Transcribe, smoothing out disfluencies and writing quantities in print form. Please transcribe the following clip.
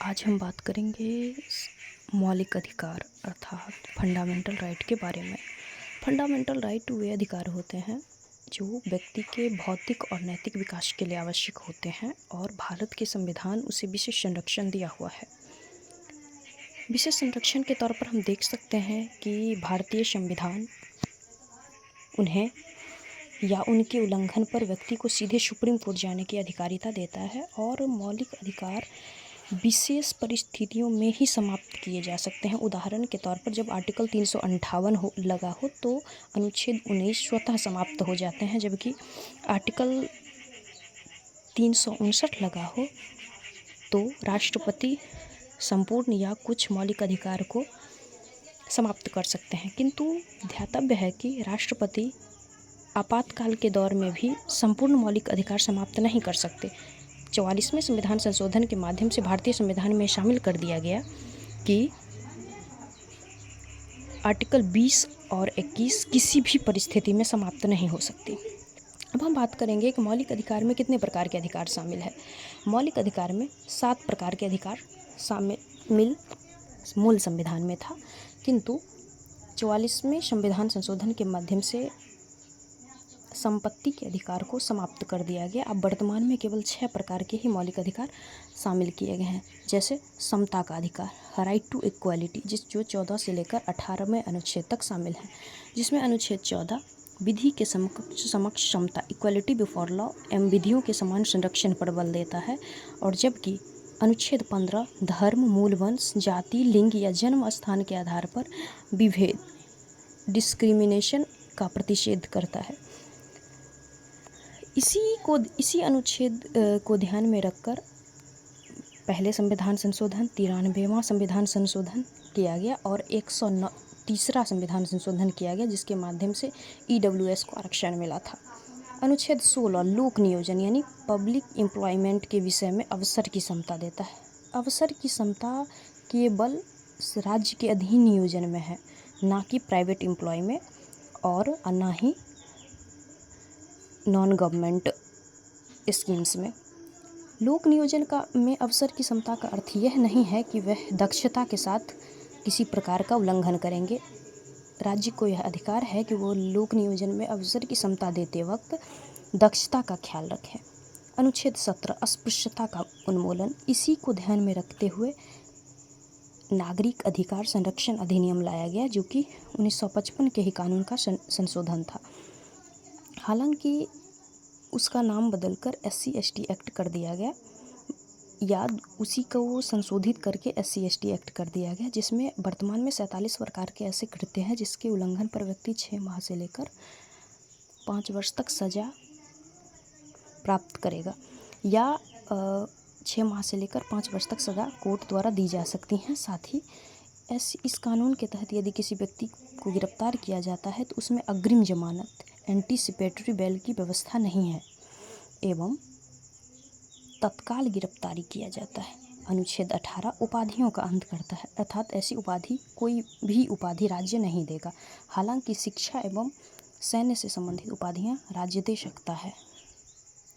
आज हम बात करेंगे मौलिक अधिकार अर्थात फंडामेंटल राइट के बारे में। फंडामेंटल राइट वे अधिकार होते हैं जो व्यक्ति के भौतिक और नैतिक विकास के लिए आवश्यक होते हैं और भारत के संविधान उसे विशेष संरक्षण दिया हुआ है। विशेष संरक्षण के तौर पर हम देख सकते हैं कि भारतीय संविधान उन्हें या उनके उल्लंघन पर व्यक्ति को सीधे सुप्रीम कोर्ट जाने की अधिकारिता देता है और मौलिक अधिकार विशेष परिस्थितियों में ही समाप्त किए जा सकते हैं। उदाहरण के तौर पर जब आर्टिकल 358 लगा हो तो अनुच्छेद 19 स्वतः समाप्त हो जाते हैं, जबकि आर्टिकल 359 लगा हो तो राष्ट्रपति संपूर्ण या कुछ मौलिक अधिकार को समाप्त कर सकते हैं। किंतु ध्यातव्य है कि राष्ट्रपति आपातकाल के दौर में भी संपूर्ण मौलिक अधिकार समाप्त नहीं कर सकते। 44वें संविधान संशोधन के माध्यम से भारतीय संविधान में शामिल कर दिया गया कि आर्टिकल 20 और 21 किसी भी परिस्थिति में समाप्त नहीं हो सकती। अब हम बात करेंगे कि मौलिक अधिकार में कितने प्रकार के अधिकार शामिल है। मौलिक अधिकार में 7 प्रकार के अधिकार शामिल मूल संविधान में था, किंतु 44वें संविधान संशोधन के माध्यम से संपत्ति के अधिकार को समाप्त कर दिया गया। अब वर्तमान में केवल 6 प्रकार के ही मौलिक अधिकार शामिल किए गए हैं, जैसे समता का अधिकार, राइट टू इक्वालिटी, जो 14 से लेकर 18वें अनुच्छेद तक शामिल है, जिसमें अनुच्छेद 14 विधि के समक्ष समता, इक्वालिटी बिफोर लॉ एवं विधियों के समान संरक्षण पर बल देता है, और जबकि अनुच्छेद 15 धर्म, मूल वंश, जाति, लिंग या जन्म स्थान के आधार पर विभेद, डिस्क्रिमिनेशन का प्रतिषेध करता है। इसी अनुच्छेद को ध्यान में रखकर पहले संविधान संशोधन, 93वां संविधान संशोधन किया गया और 103वां संविधान संशोधन किया गया, जिसके माध्यम से EWS को आरक्षण मिला था। अनुच्छेद 16 लोक नियोजन यानी पब्लिक एम्प्लॉयमेंट के विषय में अवसर की समता देता है। अवसर की समता केवल राज्य के अधीन नियोजन में है, ना कि प्राइवेट एम्प्लॉय में और ना ही नॉन गवर्नमेंट स्कीम्स में। लोक नियोजन में अवसर की समता का अर्थ यह नहीं है कि वह दक्षता के साथ किसी प्रकार का उल्लंघन करेंगे। राज्य को यह अधिकार है कि वो लोक नियोजन में अवसर की समता देते वक्त दक्षता का ख्याल रखें। अनुच्छेद 17 अस्पृश्यता का उन्मूलन, इसी को ध्यान में रखते हुए नागरिक अधिकार संरक्षण अधिनियम लाया गया, जो कि 1955 के ही कानून का संशोधन था। हालांकि उसका नाम बदलकर SC/ST एक्ट कर दिया गया, या उसी को संशोधित करके SC/ST एक्ट कर दिया गया, जिसमें वर्तमान में 47 प्रकार के ऐसे कृत्य हैं जिसके उल्लंघन पर व्यक्ति 6 माह से लेकर 5 वर्ष तक सजा प्राप्त करेगा, या 6 माह से लेकर 5 वर्ष तक सजा कोर्ट द्वारा दी जा सकती हैं। साथ ही इस कानून के तहत यदि किसी व्यक्ति को गिरफ्तार किया जाता है तो उसमें अग्रिम जमानत एंटीसिपेटरी बेल की व्यवस्था नहीं है एवं तत्काल गिरफ्तारी किया जाता है। अनुच्छेद 18 उपाधियों का अंत करता है, अर्थात ऐसी उपाधि कोई भी उपाधि राज्य नहीं देगा। हालांकि शिक्षा एवं सैन्य से संबंधित उपाधियां राज्य दे सकता है।